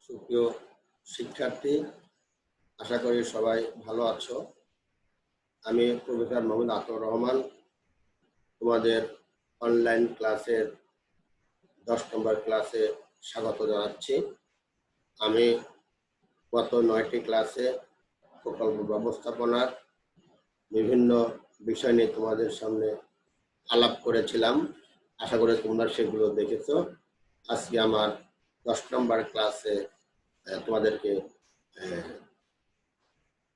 সুপ্রিয় শিক্ষার্থী, আশা করি সবাই ভালো আছো। আমি প্রফেসর মোহাম্মদ আতর রহমান তোমাদের অনলাইন ক্লাসের 10 নম্বর ক্লাসে স্বাগত জানাচ্ছি। আমি গত 9টি ক্লাসে প্রকল্প ব্যবস্থাপনার বিভিন্ন বিষয় নিয়ে তোমাদের সামনে আলাপ করেছিলাম। আশা করি তোমরা সেগুলো দেখেছো। আজকে আমার 10 নম্বর ক্লাসে তোমাদেরকে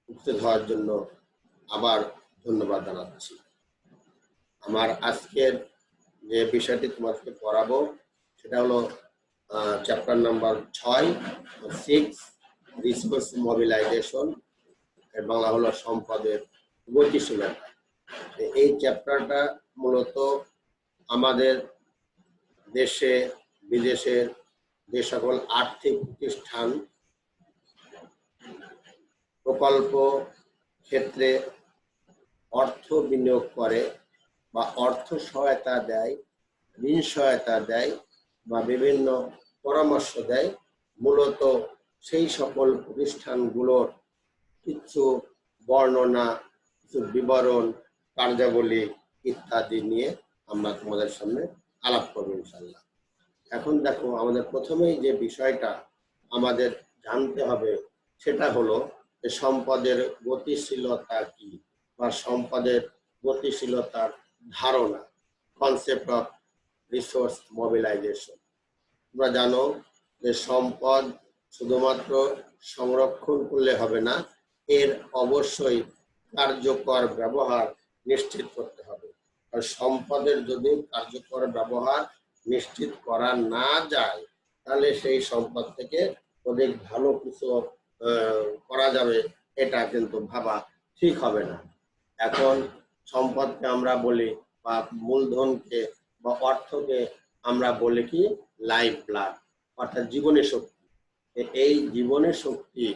উপস্থিত হওয়ার জন্য আবার ধন্যবাদ জানাচ্ছি। আমার আজকের যে বিষয়টি তোমাদেরকে পড়াবো সেটা হলো চ্যাপ্টার নাম্বার 6 রিসোর্স মোবিলাইজেশন, এর বাংলা হলো সম্পদের গতিশীলতা। এই চ্যাপ্টারটা মূলত আমাদের দেশে বিদেশের যে সকল আর্থিক প্রতিষ্ঠান প্রকল্প ক্ষেত্রে অর্থ বিনিয়োগ করে বা অর্থ সহায়তা দেয়, ঋণ সহায়তা দেয় বা বিভিন্ন পরামর্শ দেয়, মূলত সেই সকল প্রতিষ্ঠানগুলোর কিছু বর্ণনা, কিছু বিবরণ, কার্যাবলী ইত্যাদি নিয়ে আমরা তোমাদের সামনে আলাপ করবো ইনশাল্লাহ। এখন দেখো, আমাদের প্রথমেই যে বিষয়টা আমাদের জানতে হবে সেটা হলো যে সম্পদের গতিশীলতা কি বা সম্পদের গতিশীলতার ধারণা, কনসেপ্ট অফ রিসোর্স মোবিলাইজেশন। তোমরা জানো যে সম্পদ শুধুমাত্র সংরক্ষণ করলে হবে না, এর অবশ্যই কার্যকর ব্যবহার নিশ্চিত করতে হবে। আর সম্পদের যদি কার্যকর ব্যবহার নিশ্চিত করা না যায় তাহলে সেই সম্পদ থেকে অধিক ভালো কিছু করা যাবে এটা কিন্তু ভাবা ঠিক হবে না। এখন সম্পদকে আমরা বলি বা মূলধনকে বা অর্থকে আমরা বলি কি লাইফ ব্লাড, অর্থাৎ জীবনের শক্তি। এই জীবনের শক্তি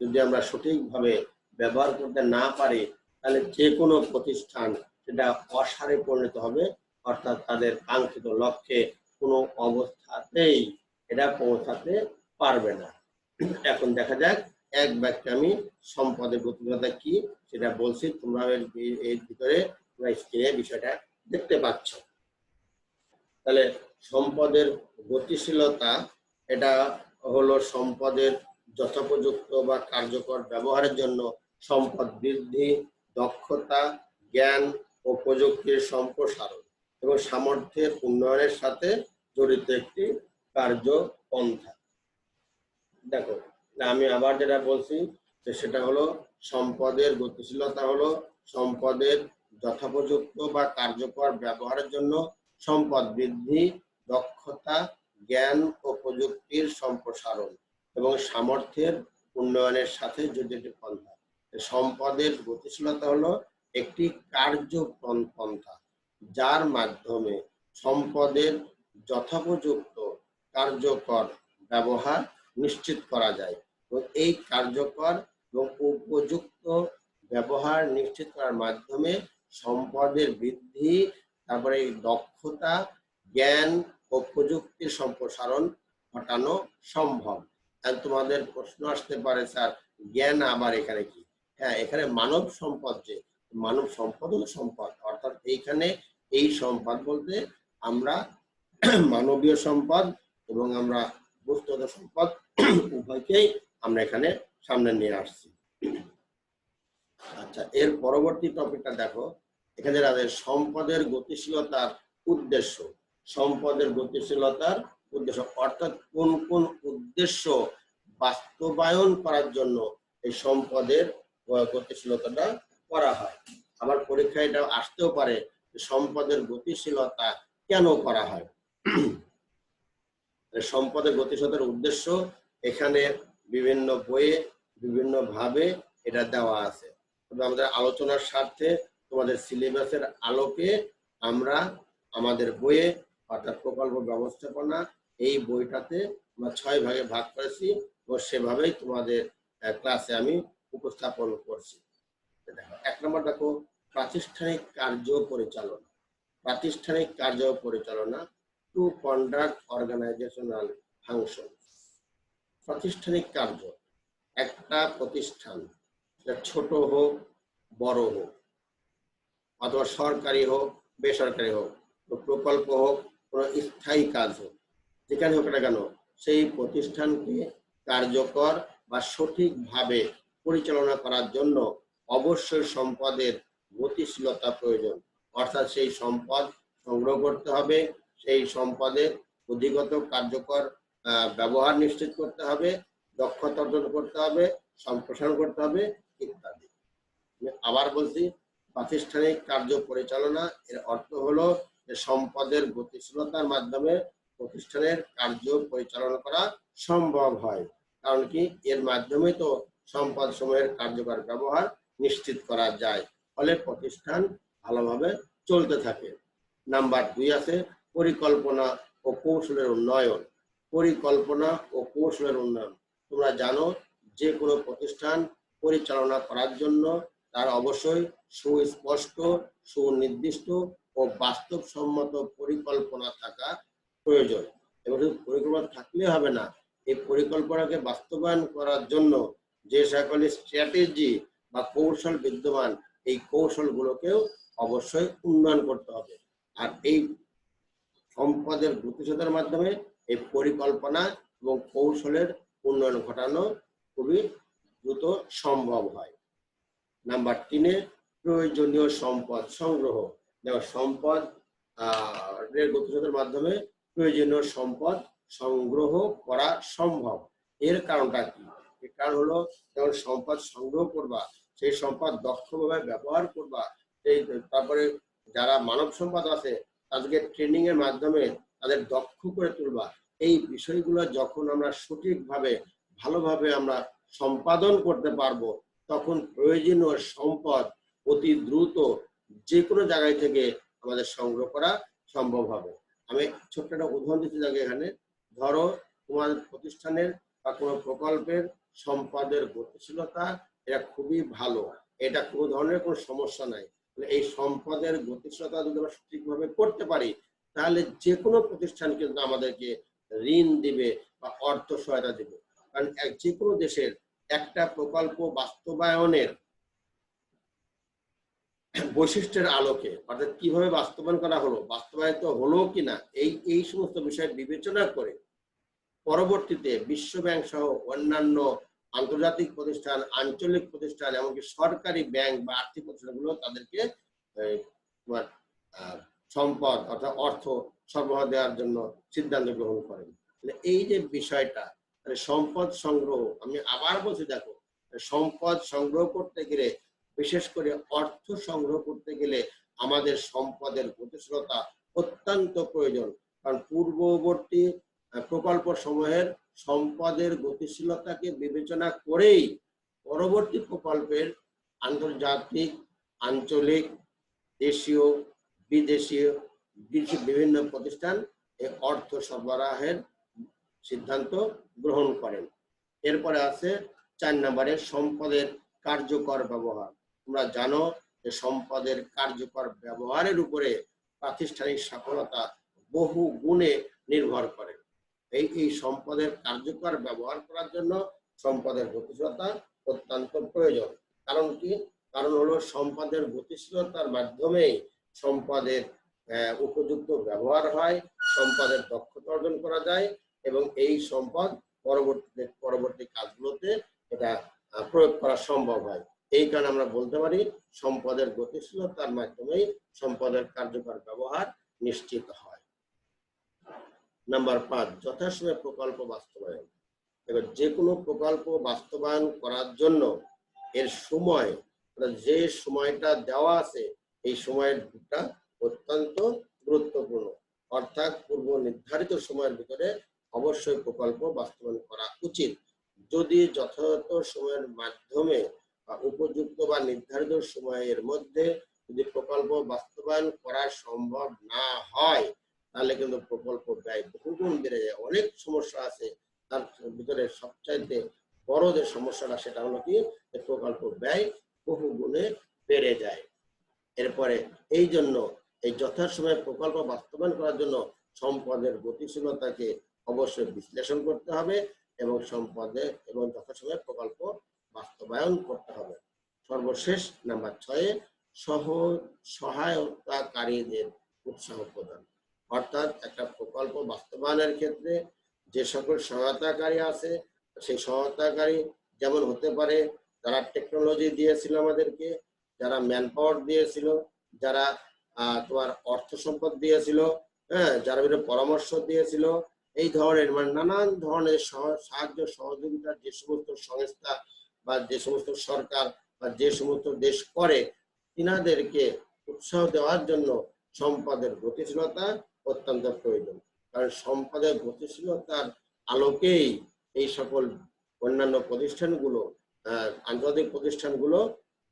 যদি আমরা সঠিকভাবে ব্যবহার করতে না পারি তাহলে যে কোনো প্রতিষ্ঠান সেটা অসারে পরিণত হবে, অর্থাৎ তাদের কাঙ্ক্ষিত লক্ষ্যে কোনো অবস্থাতেই এটা পৌঁছাতে পারবে না। এখন দেখা যাক এক বাক্যে আমি সম্পদের গতিশীলতা কি সেটা বলছি। তোমরা এর ভিতরে স্ক্রিনে বিষয়টা দেখতে পাচ্ছ। তাহলে সম্পদের গতিশীলতা এটা হলো সম্পদের যথোপযুক্ত বা কার্যকর ব্যবহারের জন্য সম্পদ বৃদ্ধি, দক্ষতা, জ্ঞান ও প্রযুক্তির সম্প্রসারণ এবং সামর্থ্যের উন্নয়নের সাথে জড়িত একটি কার্যপন্থা। দেখো, আমি আবার যেটা বলছি সেটা হলো সম্পদের গতিশীলতা হলো সম্পদের যথোপযুক্ত বা কার্যকর ব্যবহারের জন্য সম্পদ বৃদ্ধি, দক্ষতা, জ্ঞান ও প্রযুক্তির সম্প্রসারণ এবং সামর্থ্যের উন্নয়নের সাথে জড়িত পন্থা। সম্পদের গতিশীলতা হলো একটি কার্যপন্থা যার মাধ্যমে সম্পদের যথোপযুক্ত কার্যকর ব্যবহার নিশ্চিত করা যায়। তো এই কার্যকর এবং উপযুক্ত ব্যবহার নিশ্চিত করার মাধ্যমে সম্পদের বৃদ্ধি, তারপরে দক্ষতা, জ্ঞান ও প্রযুক্তির সম্প্রসারণ ঘটানো সম্ভব। তোমাদের প্রশ্ন আসতে পারে, স্যার জ্ঞান আবার এখানে কি? হ্যাঁ, এখানে মানব সম্পদ, যে মানব সম্পদ হলো সম্পদ, অর্থাৎ এইখানে এই সম্পদ বলতে আমরা মানবীয় সম্পদ এবং আমরা বস্তুগত সম্পদ উভয়কেই আমরা এখানে সামনে নিয়ে আসছি। আচ্ছা, এর পরবর্তী টপিকটা দেখো, এখানে সম্পদের গতিশীলতার উদ্দেশ্য। সম্পদের গতিশীলতার উদ্দেশ্য অর্থাৎ কোন কোন উদ্দেশ্য বাস্তবায়ন করার জন্য এই সম্পদের গতিশীলতাটা করা হয়। আবার পরীক্ষায় এটা আসতেও পারে সম্পদের গতিশীলতা কেন করা হয়। সম্পদের গতিশীলতার উদ্দেশ্য এখানে বিভিন্ন বইয়ে বিভিন্ন ভাবে এটা দেওয়া আছে। তবে আমাদের আলোচনার স্বার্থে তোমাদের সিলেবাসের আলোকে আমরা আমাদের বইয়ে অর্থাৎ প্রকল্প ব্যবস্থাপনা এই বইটাতে আমরা 6 ভাগে ভাগ করেছি ও সেভাবেই তোমাদের ক্লাসে আমি উপস্থাপন করছি। দেখো, 1 নম্বর দেখো, প্রাতিষ্ঠানিক কার্য পরিচালনা। প্রাতিষ্ঠানিক কার্য পরিচালনা, টু কন্ডাক্ট অর্গানাইজেশনাল ফাংশন। প্রাতিষ্ঠানিক কার্য, একটা প্রতিষ্ঠান সেটা ছোট হোক বড় হোক, অথবা সরকারি হোক বেসরকারি হোক, প্রকল্প হোক, কোনো স্থায়ী কাজ হোক, যেখানে হোক না কেন, সেই প্রতিষ্ঠানকে কার্যকর বা সঠিকভাবে পরিচালনা করার জন্য অবশ্যই সম্পদের গতিশীলতা প্রয়োজন। অর্থাৎ সেই সম্পদ সংগ্রহ করতে হবে, সেই সম্পদের অধিগত কার্যকর ব্যবহার নিশ্চিত করতে হবে, দক্ষতা অর্জন করতে হবে, সম্প্রসারণ করতে হবে ইত্যাদি। আবার বলছি, প্রাতিষ্ঠানিক কার্য পরিচালনা এর অর্থ হলো যে সম্পদের গতিশীলতার মাধ্যমে প্রতিষ্ঠানের কার্য পরিচালনা করা সম্ভব হয়। কারণ কি, এর মাধ্যমে তো সম্পদ সমূহের কার্যকর ব্যবহার নিশ্চিত করা যায়, ফলে প্রতিষ্ঠান ভালোভাবে চলতে থাকে। নাম্বার 2 আছে পরিকল্পনা ও কৌশলের উন্নয়ন। পরিকল্পনা ও কৌশলের উন্নয়ন, তোমরা জানো যে কোনো প্রতিষ্ঠান পরিচালনা করার জন্য তার অবশ্যই সুস্পষ্ট, সুনির্দিষ্ট ও বাস্তবসম্মত পরিকল্পনা থাকা প্রয়োজন। এবং শুধু পরিকল্পনা থাকলে হবে না, এই পরিকল্পনাকে বাস্তবায়ন করার জন্য যে সকল স্ট্র্যাটেজি বা কৌশল বিদ্যমান, এই কৌশলগুলোকেও অবশ্যই উন্নয়ন করতে হবে। আর এই সম্পদের গতিশীলতার মাধ্যমে এই পরিকল্পনা এবং কৌশলের উন্নয়ন ঘটানো খুবই দ্রুত সম্ভব হয়। নাম্বার 3, প্রয়োজনীয় সম্পদ সংগ্রহ। যেমন সম্পদ এর গতিশীলতার মাধ্যমে প্রয়োজনীয় সম্পদ সংগ্রহ করা সম্ভব। এর কারণটা কি? এর কারণ হলো, যেমন সম্পদ সংগ্রহ করবা, সেই সম্পদ দক্ষভাবে ব্যবহার করবা, সেই তারপরে যারা মানব সম্পদ আছে তাদেরকে ট্রেনিং এর মাধ্যমে তাদের দক্ষ করে তুলবা। এই বিষয়গুলো যখন আমরা সঠিকভাবে ভালোভাবে আমরা সম্পাদন করতে পারবো, তখন প্রয়োজনীয় সম্পদ অতি দ্রুত যে কোনো জায়গায় থেকে আমাদের সংগ্রহ করা সম্ভব হবে। আমি ছোট্ট একটা উদাহরণ দিতে যাই। এখানে ধরো তোমার প্রতিষ্ঠানের বা কোনো প্রকল্পের সম্পদের গতিশীলতা এটা খুবই ভালো, এটা কোনো ধরনের কোনো সমস্যা নাই। এই সম্পদের গতিশীলতা যদি আমরা সঠিকভাবে করতে পারি, তাহলে যে কোনো প্রতিষ্ঠান কিন্তু আমাদেরকে ঋণ দিবে বা অর্থ সহায়তা দিবে। কারণ যে কোনো দেশের একটা প্রকল্প বাস্তবায়নের বৈশিষ্ট্যের আলোকে, অর্থাৎ কিভাবে বাস্তবায়ন করা হলো, বাস্তবায়িত হলো কিনা, এই সমস্ত বিষয় বিবেচনা করে পরবর্তীতে বিশ্ব ব্যাংক সহ অন্যান্য আন্তর্জাতিক প্রতিষ্ঠান, আঞ্চলিক প্রতিষ্ঠান, এমনকি সরকারি ব্যাংক বা আর্থিক প্রতিষ্ঠানগুলো তাদেরকে সম্পদ অর্থাৎ অর্থ সরবরাহ দেওয়ার জন্য সিদ্ধান্ত গ্রহণ করেন। এই যে বিষয়টা, সম্পদ সংগ্রহ, আমি আবার বলছি, দেখো সম্পদ সংগ্রহ করতে গেলে, বিশেষ করে অর্থ সংগ্রহ করতে গেলে আমাদের সম্পদের গতিশীলতা অত্যন্ত প্রয়োজন। কারণ পূর্ববর্তী প্রকল্প সমূহের সম্পদের গতিশীলতাকে বিবেচনা করেই পরবর্তী প্রকল্পের আন্তর্জাতিক, আঞ্চলিক, দেশীয়, বিদেশীয় বিভিন্ন প্রতিষ্ঠান এই অর্থ সরবরাহের সিদ্ধান্ত গ্রহণ করেন। এরপরে আছে 4 নম্বরে সম্পদের কার্যকর ব্যবহার। তোমরা জানো যে সম্পদের কার্যকর ব্যবহারের উপরে প্রাতিষ্ঠানিক সফলতা বহু গুণে নির্ভর করে। এই সম্পদের কার্যকর ব্যবহার করার জন্য সম্পদের গতিশীলতা অত্যন্ত প্রয়োজন। কারণ কি? কারণ হলো সম্পদের গতিশীলতার মাধ্যমেই সম্পদের উপযুক্ত ব্যবহার হয়, সম্পদের দক্ষতা অর্জন করা যায় এবং এই সম্পদ পরবর্তী কাজগুলোতে এটা প্রয়োগ করা সম্ভব হয়। এই কারণে আমরা বলতে পারি সম্পদের গতিশীলতার মাধ্যমেই সম্পদের কার্যকর ব্যবহার নিশ্চিত হয়। নাম্বার 5, যথাসময়ে প্রকল্প বাস্তবায়ন। এবার যে কোনো প্রকল্প বাস্তবায়ন করার জন্য এর সময়, যে সময়টা দেওয়া আছে, এই সময়টা অত্যন্ত গুরুত্বপূর্ণ। অর্থাৎ পূর্ব নির্ধারিত সময়ের ভিতরে অবশ্যই প্রকল্প বাস্তবায়ন করা উচিত। যদি যথাযথ সময়ের মাধ্যমে বা উপযুক্ত বা নির্ধারিত সময়ের মধ্যে যদি প্রকল্প বাস্তবায়ন করা সম্ভব না হয়, তাহলে কিন্তু প্রকল্প ব্যয় বহুগুণ বেড়ে যায়। অনেক সমস্যা আছে, তার ভিতরে সবচাইতে বড় যে সমস্যাটা সেটা হলো কি, প্রকল্প ব্যয় বহু গুণে বেড়ে যায়। এরপরে এই জন্য এই যথাসময়ে প্রকল্প বাস্তবায়ন করার জন্য সম্পদের গতিশীলতাকে অবশ্যই বিশ্লেষণ করতে হবে এবং সম্পদে এবং যথাসময়ে প্রকল্প বাস্তবায়ন করতে হবে। সর্বশেষ নাম্বার 6 সহায়তাকারীদের উৎসাহ প্রদান। অর্থাৎ একটা প্রকল্প বাস্তবায়নের ক্ষেত্রে যে সকল সহায়তাকারী আছে, সেই সহায়তাকারী যেমন হতে পারে যারা টেকনোলজি দিয়েছিল আমাদেরকে, যারা ম্যান পাওয়ার দিয়েছিল, যারা তোমার অর্থ সম্পদ দিয়েছিল, হ্যাঁ, যারা পরামর্শ দিয়েছিল, এই ধরনের মানে নানান ধরনের সাহায্য সহযোগিতা যে সমস্ত সংস্থা বা যে সমস্ত সরকার বা যে সমস্ত দেশ করে, তিনাদেরকে উৎসাহ দেওয়ার জন্য সম্পদের গতিশীলতা অত্যন্ত প্রয়োজন। কারণ সম্পদের গতিশীলতার আলোকেই এই সকল অন্যান্য প্রতিষ্ঠানগুলো, আন্তর্জাতিক প্রতিষ্ঠানগুলো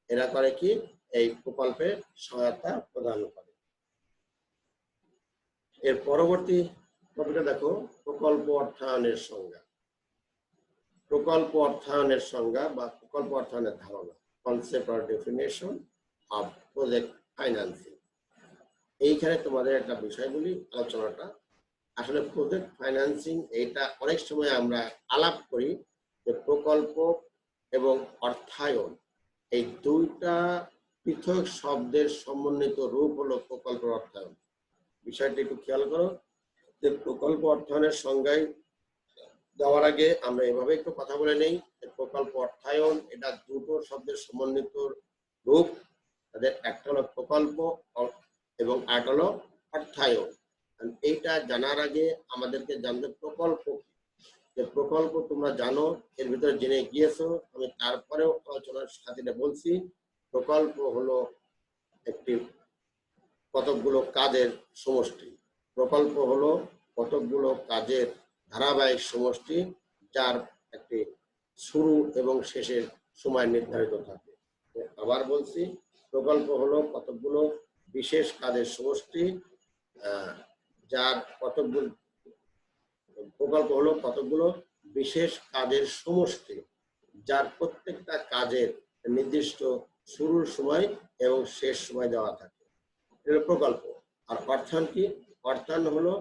এরা করে কি এই প্রকল্পে সহায়তা প্রদান করে। এর পরবর্তী টপিকটা দেখো, প্রকল্প অর্থায়নের সংজ্ঞা। প্রকল্প অর্থায়নের সংজ্ঞা বা প্রকল্প অর্থায়নের ধারণা, concept or definition of project financing. এইখানে তোমাদের একটা বিষয় বলি, আলোচনাটা আসলে প্রজেক্ট ফাইন্যান্সিং, এটা অনেক সময় আমরা আলাপ করি যে প্রকল্প এবং অর্থায়ন এই দুইটা পৃথক শব্দের সমন্বিত রূপ হলো প্রকল্প অর্থায়ন। বিষয়টি একটু খেয়াল করো যে প্রকল্প অর্থায়নের সংজ্ঞায় দেওয়ার আগে আমরা এভাবে একটু কথা বলে নেই। প্রকল্প অর্থায়ন এটা দুটো শব্দের সমন্বিত রূপ, তাদের একটা হলো প্রকল্প এবং আরেকটা হলো অর্থায়ন। এইটা জানার আগে আমাদেরকে জানতে প্রকল্প যে প্রকল্প তোমরা জানো, এর ভিতরে জেনে গিয়েছো, আমি তারপরেও আলোচনার খাতিরে বলছি। প্রকল্প হলো একটি কতকগুলো কাজের সমষ্টি। প্রকল্প হলো কতকগুলো কাজের ধারাবাহিক সমষ্টি, যার একটি শুরু এবং শেষের সময় নির্ধারিত থাকে। আবার বলছি, প্রকল্প হলো কতকগুলো বিশেষ কাজের সমষ্টি, যার কতকগুলো প্রকল্প হলো কতকগুলো বিশেষ কাজের সমষ্টি, যার প্রত্যেকটা কাজের নির্দিষ্ট শুরুর সময় এবং শেষ সময় দেওয়া থাকে। এটা প্রকল্প। আর অর্থায়ন কি? অর্থায়ন হলো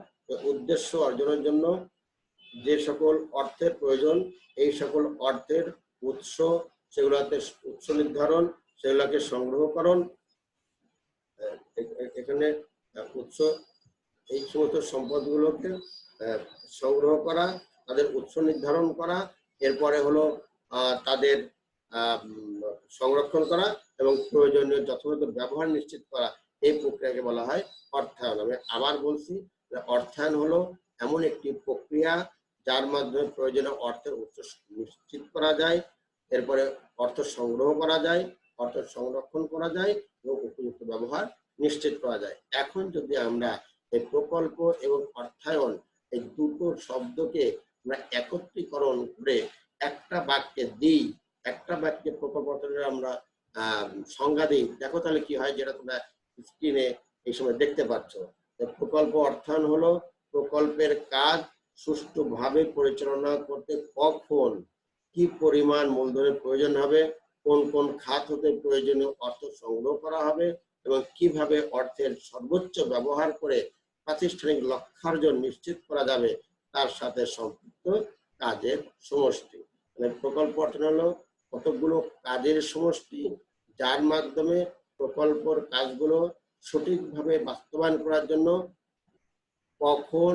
উদ্দেশ্য অর্জনের জন্য যে সকল অর্থের প্রয়োজন, এই সকল অর্থের উৎস, সেগুলোতে উৎস নির্ধারণ, সেগুলোকে সংগ্রহকরণ, এখানে উৎস, এই সমস্ত সম্পদগুলোকে সংগ্রহ করা, তাদের উৎস নির্ধারণ করা, এরপরে হলো তাদের সংরক্ষণ করা এবং প্রয়োজনীয় যথাযথ ব্যবহার নিশ্চিত করা। এই প্রক্রিয়াকে বলা হয় অর্থায়ন। আমি আবার বলছি, অর্থায়ন হলো এমন একটি প্রক্রিয়া যার মাধ্যমে প্রয়োজনীয় অর্থের উৎস নিশ্চিত করা যায়, এরপরে অর্থ সংগ্রহ করা যায়, অর্থ সংরক্ষণ করা যায় এবং উপযুক্ত ব্যবহার নিশ্চিত করা যায়। এখন যদি আমরা এই প্রকল্প এবং অর্থায়ন এই দুটো শব্দকে আমরা একত্রীকরণ করে একটা বাক্যে দিই, একটা বাক্যে প্রকল্প অর্থায়নের আমরা সংজ্ঞা দিই, দেখো তাহলে কি হয়, যেটা তোমরা স্ক্রিনে এই সময় দেখতে পাচ্ছ। প্রকল্প অর্থায়ন হলো প্রকল্পের কাজ সুষ্ঠুভাবে পরিচালনা করতে কখন কি পরিমাণ মূলধনের প্রয়োজন হবে, কোন কোন খাত হতে প্রয়োজনীয় অর্থ সংগ্রহ করা হবে এবং কিভাবে অর্থের সর্বোচ্চ ব্যবহার করে প্রাতিষ্ঠানিক লক্ষ্যার্জন নিশ্চিত করা যাবে, তার সাথে সম্পৃক্ত কাজের সমষ্টি। মানে প্রকল্প অর্থায়ন হলো কতগুলো কাজের সমষ্টি, যার মাধ্যমে প্রকল্পর কাজগুলো সঠিকভাবে বাস্তবায়ন করার জন্য কখন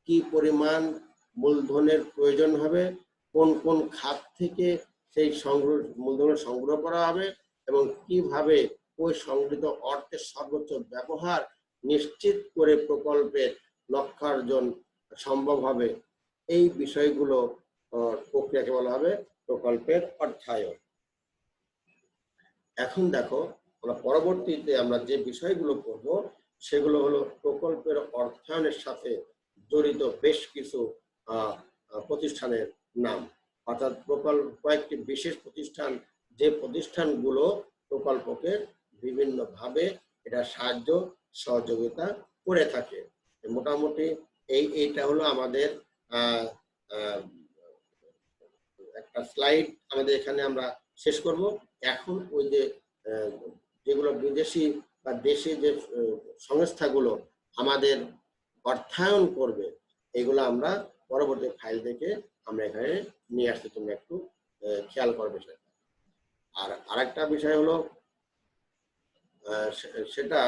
কি পরিমাণ মূলধনের প্রয়োজন হবে, কোন কোন খাত থেকে সেই মূলধনের সংগ্রহ করা হবে এবং কিভাবে ওই সংগৃহীত অর্থের সর্বোচ্চ ব্যবহার নিশ্চিত করে প্রকল্পের লক্ষ্যার্জন সম্ভব হবে, এই বিষয়গুলো প্রক্রিয়াকে বলা হবে প্রকল্পের অর্থায়ন। এখন দেখো, আমরা পরবর্তীতে আমরা যে বিষয়গুলো পড়ব সেগুলো হলো প্রকল্পের অর্থায়নের সাথে জড়িত বেশ কিছু প্রতিষ্ঠানের নাম, অর্থাৎ প্রকল্প কয়েকটি বিশেষ প্রতিষ্ঠান, যে প্রতিষ্ঠানগুলো প্রকল্পকে বিভিন্নভাবে এটা সাহায্য সহযোগিতা করে থাকে। মোটামুটি এইটা হলো আমাদের একটা স্লাইড আমাদের এখানে আমরা শেষ করব। এখন ওই যে যেগুলো বিদেশি বা দেশি যে সংস্থাগুলো আমাদের অর্থায়ন করবে, এগুলো আমরা পরবর্তী ফাইল থেকে আমরা এখানে নিয়ে আসছি, তোমরা একটু খেয়াল করবে বিষয়টা। আর আরেকটা বিষয় হলো সেটা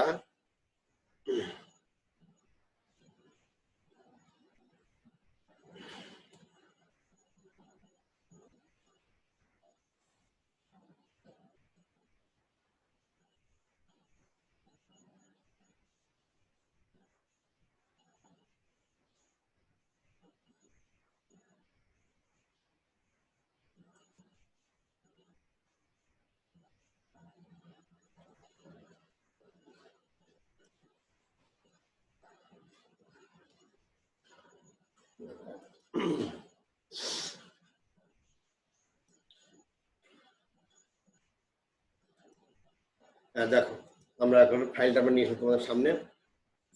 দেখো, আমরা এখন ফাইলটা আমরা নিয়ে এসে তোমাদের সামনে।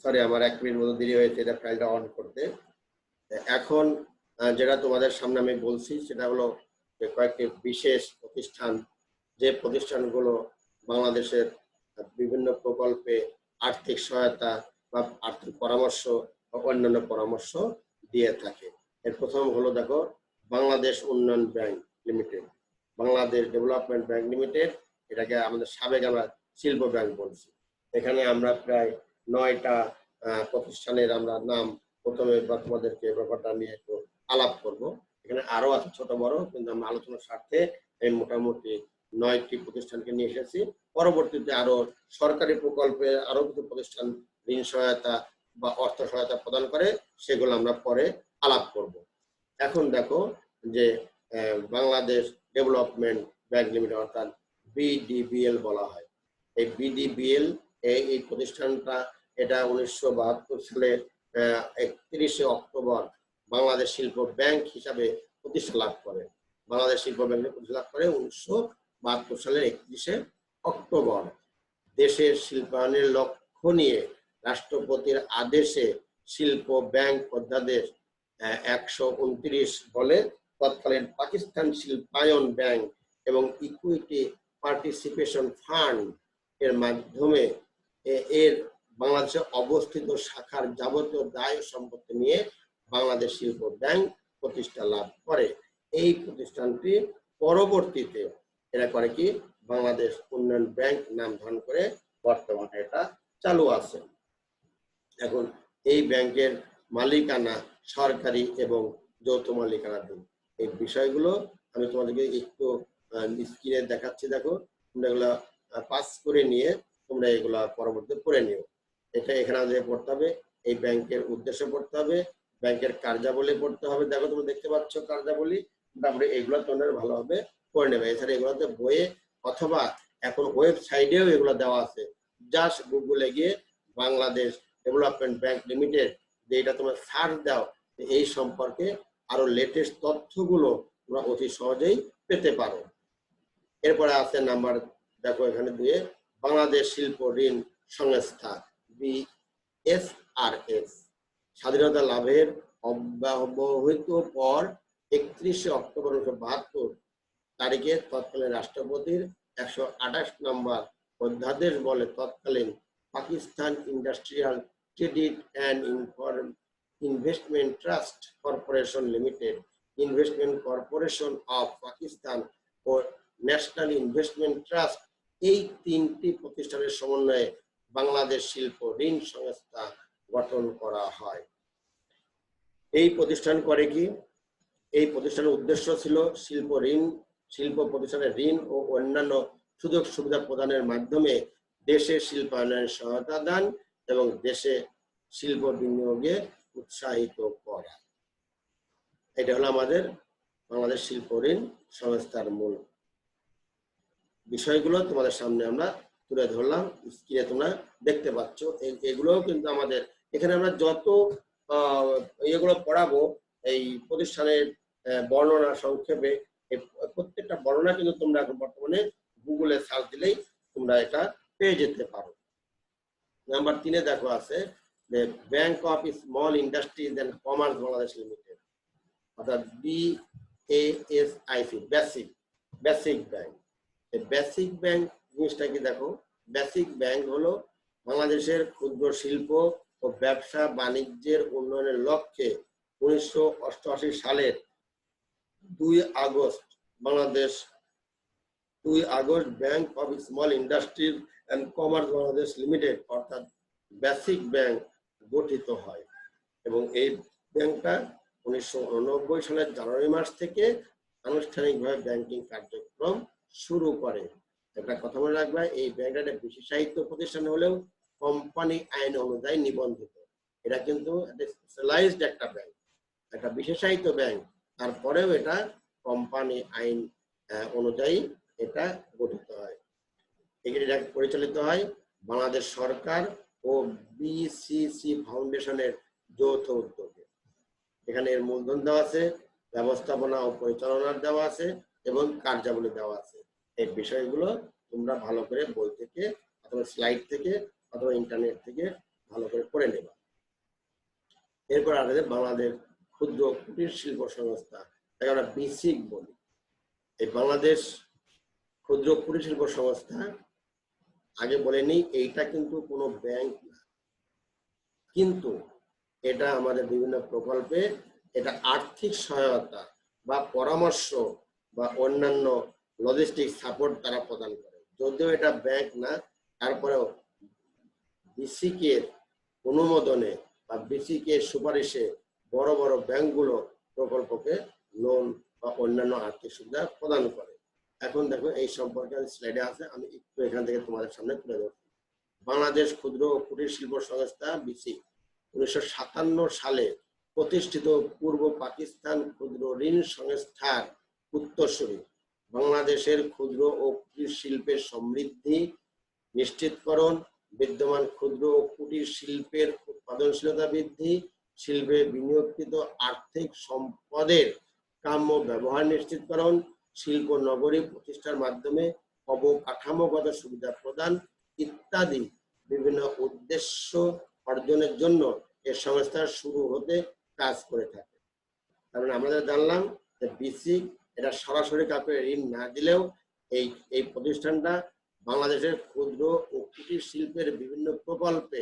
সরি, আমার 1 মিনিট মতো দেরি হয়েছে এটা ফাইলটা অন করতে। এখন যেটা তোমাদের সামনে আমি বলছি সেটা হলো যে কয়েকটি বিশেষ প্রতিষ্ঠান, যে প্রতিষ্ঠানগুলো বাংলাদেশের বিভিন্ন প্রকল্পে আর্থিক সহায়তা বা আর্থিক পরামর্শ বা অন্যান্য পরামর্শ দিয়ে থাকে। এর প্রথম হলো দেখো, বাংলাদেশ উন্নয়ন bank limited, Bangladesh development bank limited, এটাকে আমাদের সাবেক আমরা শিল্প ব্যাংক বলছি। এখানে আমরা প্রায় 9টা প্রতিষ্ঠানের আমরা নাম প্রথমে তোমাদেরকে ব্যাপারটা নিয়ে একটু আলাপ করব। এখানে আরো আছে ছোট বড়, কিন্তু আমরা আলোচনার স্বার্থে এই মোটামুটি 9টি প্রতিষ্ঠানকে নিয়ে এসেছি। পরবর্তীতে আরো সরকারি প্রকল্পে আরো কিছু প্রতিষ্ঠান ঋণ সহায়তা বা অর্থ সহায়তা প্রদান করে, সেগুলো আমরা পরে আলাপ করব। এখন দেখো যে বাংলাদেশ ডেভেলপমেন্ট ব্যাংক লিমিটেড অর্থাৎ বিডিবিএল বলা হয়। এই বিডিবিএল এই প্রতিষ্ঠানটা এটা 1972 সালের 31শে অক্টোবর বাংলাদেশ শিল্প ব্যাংক হিসাবে প্রতিষ্ঠা লাভ করে। বাংলাদেশ শিল্প ব্যাংকে প্রতিষ্ঠা লাভ করে 1972 সালের 31শে অক্টোবর। দেশের শিল্পায়নের লক্ষ্য নিয়ে রাষ্ট্রপতির আদেশে শিল্প ব্যাংক অধ্যাদেশ 129 বলে তৎকালীন পাকিস্তান শিল্পায়ন ব্যাংক এবং ইকুইটি পার্টিসিপেশন ফান্ড এর মাধ্যমে এর বাংলাদেশে অবস্থিত শাখার যাবতীয় দায় সম্পত্তি নিয়ে বাংলাদেশ শিল্প ব্যাংক প্রতিষ্ঠা লাভ করে। এই প্রতিষ্ঠানটি পরবর্তীতে এরা করে কি বাংলাদেশ উন্নয়ন ব্যাংক নাম ধারণ করে বর্তমানে এটা চালু আছে। এখন এই ব্যাংকের মালিকানা সরকারি এবং যৌথ মালিকানাধীন। এই বিষয়গুলো আমি তোমাদেরকে একটু স্ক্রিনে দেখাচ্ছি, দেখো তোমরা এগুলো পাস করে নিয়ে তোমরা এগুলা পরবর্তীতে পড়ে নিও। এটা এখানে আমাদের পড়তে হবে, এই ব্যাংকের উদ্দেশ্য পড়তে হবে, ব্যাংকের কার্যাবলী পড়তে হবে। দেখো তোমরা দেখতে পাচ্ছ কার্যাবলী, তারপরে এগুলো তোমরা ভালোভাবে পড়ে নেবে। এছাড়া এগুলোতে বইয়ে অথবা এখন ওয়েবসাইটেও এগুলো দেওয়া আছে, জাস্ট গুগলে গিয়ে বাংলাদেশ ডেভেলপমেন্ট ব্যাংক লিমিটেড যেটা তোমরা সার্চ দাও, এই সম্পর্কে আরো লেটেস্ট তথ্যগুলো তোমরা অতি সহজেই পেতে পারো। এরপরে আছে নাম্বার, দেখো এখানে দিয়ে বাংলাদেশ শিল্প ঋণ সংস্থা BSRS স্বাধীনতা লাভের অব্যবহিত পর 31শে অক্টোবর 1972 তারিখে তৎকালীন রাষ্ট্রপতির 128 নম্বর অধ্যাদেশ বলে তৎকালীন Pakistan industrial credit and investment trust corporation limited, investment corporation of Pakistan ও ন্যাশনাল ইনভেস্টমেন্ট ট্রাস্ট, এই 3টি প্রতিষ্ঠানের সমন্বয়ে বাংলাদেশ শিল্প ঋণ সংস্থা গঠন করা হয়। এই প্রতিষ্ঠান করে কি, এই প্রতিষ্ঠানের উদ্দেশ্য ছিল শিল্প প্রতিষ্ঠানের ঋণ ও অন্যান্য সুযোগ সুবিধা প্রদানের মাধ্যমে দেশে শিল্পায়নের সহায়তা দান এবং দেশে শিল্প বিনিয়োগে উৎসাহিত করা। এটা হলো আমাদের বাংলাদেশ শিল্প ঋণ সংস্থার মূল বিষয়গুলো তোমাদের সামনে আমরা তুলে ধরলাম। স্ক্রিনে তোমরা দেখতে পাচ্ছ এগুলো কিন্তু আমাদের এখানে আমরা যত এগুলো পড়াবো এই প্রতিষ্ঠানের বর্ণনা সংক্ষেপে, প্রত্যেকটা বর্ণনা কিন্তু তোমরা এখন বর্তমানে গুগলে সার্চ দিলেই তোমরা এটা পেয়ে যেতে পারো। নাম্বার 3-এ দেখো আছে যে bank of small industries and commerce Bangladesh limited অর্থাৎ BASIC basic bank. Basic bank জিনিসটা কি দেখো, বেসিক ব্যাংক হলো বাংলাদেশের ক্ষুদ্র শিল্প ও ব্যবসা বাণিজ্যের উন্নয়নের লক্ষ্যে 1988 সালের 2 August Bangladesh 2 August bank of small industries and commerce Bangladesh limited অর্থাৎ বেসিক ব্যাংক গঠিত হয় এবং এই ব্যাংকটা 1989 সালের জানুয়ারি মাস থেকে আনুষ্ঠানিকভাবে ব্যাংকিং কার্যক্রম শুরু করে। একটা কথা মনে রাখবে, এই ব্যাংকটা একটা বিশেষায়িত প্রতিষ্ঠান হলেও কোম্পানি আইন অনুযায়ী নিবন্ধিত। এটা কিন্তু একটা স্পেশালাইজড একটা ব্যাংক, একটা বিশেষায়িত ব্যাংক, তারপরেও এটা কোম্পানি আইন অনুযায়ী এটা গঠিত হয়। এটা পরিচালিত হয় বাংলাদেশ সরকার ও বিসিসি ফাউন্ডেশনের যৌথ উদ্যোগে। এখানে এর মূলধন দেওয়া আছে, ব্যবস্থাপনা ও পরিচালনার দেওয়া আছে এবং কার্যাবলী দেওয়া আছে। এই বিষয়গুলো তোমরা ভালো করে বই থেকে অথবা স্লাইড থেকে অথবা ইন্টারনেট থেকে ভালো করে পড়ে নেবা। এরপর আমাদের বাংলাদেশ ক্ষুদ্র কুটির শিল্প সংস্থা, তাকে আমরা বিসিক বলি। এই বাংলাদেশ ক্ষুদ্র কুটির শিল্প সংস্থা, আগে বলেনি, এইটা কিন্তু কোনো ব্যাংক না, কিন্তু এটা আমাদের বিভিন্ন প্রকল্পে এটা আর্থিক সহায়তা বা পরামর্শ বা অন্যান্য লজিস্টিক সাপোর্ট তারা প্রদান করে। যদিও এটা ব্যাংক না, তারপরেও বিসিকের অনুমোদনে বা বিসিকের সুপারিশে বড় বড় ব্যাংকগুলো প্রকল্পকে লোন বা অন্যান্য আর্থিক সুবিধা প্রদান করে। এখন দেখো এই সম্পর্কে স্লাইডে আছে, আমি একটু এখান থেকে তোমাদের সামনে তুলে ধরছি। বাংলাদেশ ক্ষুদ্র ও কুটির শিল্প সংস্থা বিসিক 1957 সালে প্রতিষ্ঠিত পূর্ব পাকিস্তান ক্ষুদ্র ঋণ সংস্থার উত্তরসূরি। বাংলাদেশের ক্ষুদ্র ও কুটির শিল্পের সমৃদ্ধি নিশ্চিতকরণ, বিদ্যমান ক্ষুদ্র ও কুটির শিল্পের উৎপাদনশীলতা বৃদ্ধি, শিল্পে বিনিয়োগকৃত আর্থিক সম্পদের কাম্য ব্যবহার নিশ্চিতকরণ, শিল্প নগরী প্রতিষ্ঠার মাধ্যমে অবকাঠামোগত সুবিধা প্রদান ইত্যাদি বিভিন্ন উদ্দেশ্য অর্জনের জন্য এই সংস্থা শুরু হতে কাজ করে থাকে। কারণ আমরা জানলাম যে বিসিক এটা সরাসরি কাউকে ঋণ না দিলেও এই প্রতিষ্ঠানটা বাংলাদেশের ক্ষুদ্র ও কুটির শিল্পের বিভিন্ন প্রকল্পে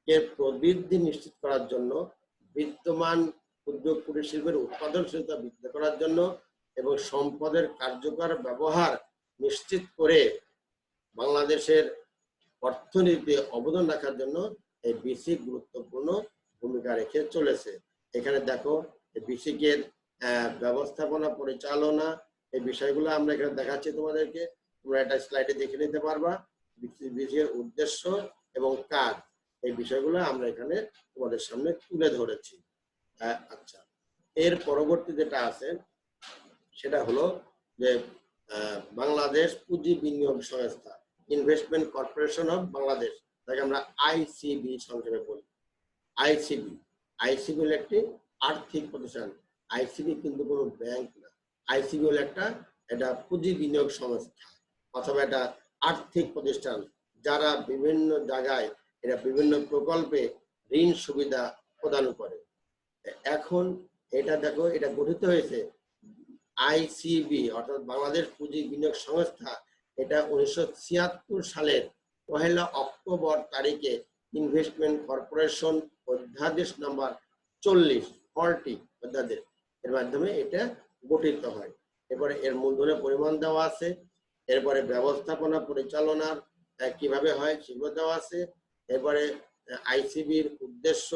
এর প্রবৃদ্ধি নিশ্চিত করার জন্য, বিদ্যমান ক্ষুদ্র কুটির শিল্পের উৎপাদনশীলতা বৃদ্ধি করার জন্য এবং সম্পদের কার্যকর ব্যবহার নিশ্চিত করে বাংলাদেশের অর্থনীতিতে অবদান রাখার জন্য এই বিসিক গুরুত্বপূর্ণ ভূমিকা রেখে চলেছে। এখানে দেখো বিসিকের ব্যবস্থাপনা পরিচালনা এই বিষয়গুলো আমরা এখানে দেখাচ্ছি তোমাদেরকে, তোমরা এটা স্লাইডে দেখে নিতে পারবা। বিসিকের উদ্দেশ্য এবং কাজ এই বিষয়গুলো আমরা এখানে তোমাদের সামনে তুলে ধরেছি। আচ্ছা, এর পরবর্তী যেটা আছে সেটা হলো যে বাংলাদেশ পুঁজি বিনিয়োগ সংস্থা, ইনভেস্টমেন্ট কর্পোরেশন অফ বাংলাদেশ, তাকে আমরা আইসিবি সংক্ষেপে বলি। আইসিবি হলো একটি আর্থিক প্রতিষ্ঠান। আইসিবি কিন্তু কোনো ব্যাংক না, আইসিবি হলো এটা পুঁজি বিনিয়োগ সংস্থা অথবা এটা আর্থিক প্রতিষ্ঠান, যারা বিভিন্ন জায়গায় এটা বিভিন্ন প্রকল্পে ঋণ সুবিধা প্রদান করে। এখন এটা দেখো, এটা গঠিত হয়েছে আইসিবি অর্থাৎ বাংলাদেশ পুঁজি বিনিয়োগ সংস্থা। এটা 1976 সালের 1 অক্টোবর তারিখে ইনভেস্টমেন্ট কর্পোরেশন অধ্যাদেশ নাম্বার 40 অধ্যাদেশ এর মাধ্যমে এটা গঠিত হয়। এরপরে এর মূলধনের পরিমাণ দেওয়া আছে, এরপরে ব্যবস্থাপনা পরিচালনার কিভাবে হয় সেগুলো দেওয়া আছে, এরপরে আইসিবির উদ্দেশ্য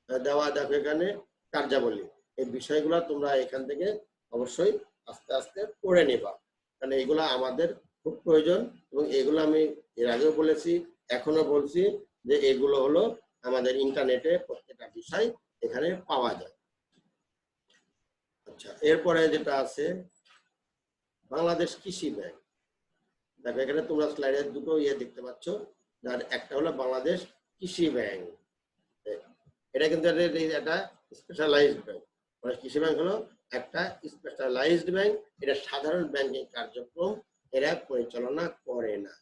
দেওয়া, দেখো এখানে কার্যাবলী। এই বিষয়গুলো তোমরা এখান থেকে অবশ্যই আস্তে আস্তে পড়ে নেবা, কারণ এগুলো আমাদের খুব প্রয়োজন এবং এগুলো আমি এর আগেও বলেছি, এখনো বলছি যে এগুলো হলো আমাদের ইন্টারনেটে প্রত্যেকটা বিষয় এখানে পাওয়া যায়। আচ্ছা, এরপরে যেটা আছে বাংলাদেশ কৃষি ব্যাংক। দেখো এখানে তোমরা স্লাইডে দুটো দেখতে পাচ্ছ, যার একটা হলো বাংলাদেশ কৃষি ব্যাংক। এটা কিন্তু একটা স্পেশালাইজড ব্যাংক। কৃষি ব্যাংক হলো একটা স্পেশালাইজড ব্যাংক, এটা সাধারণ ব্যাংকিং কার্যক্রম এরা পরিচালনা করে না।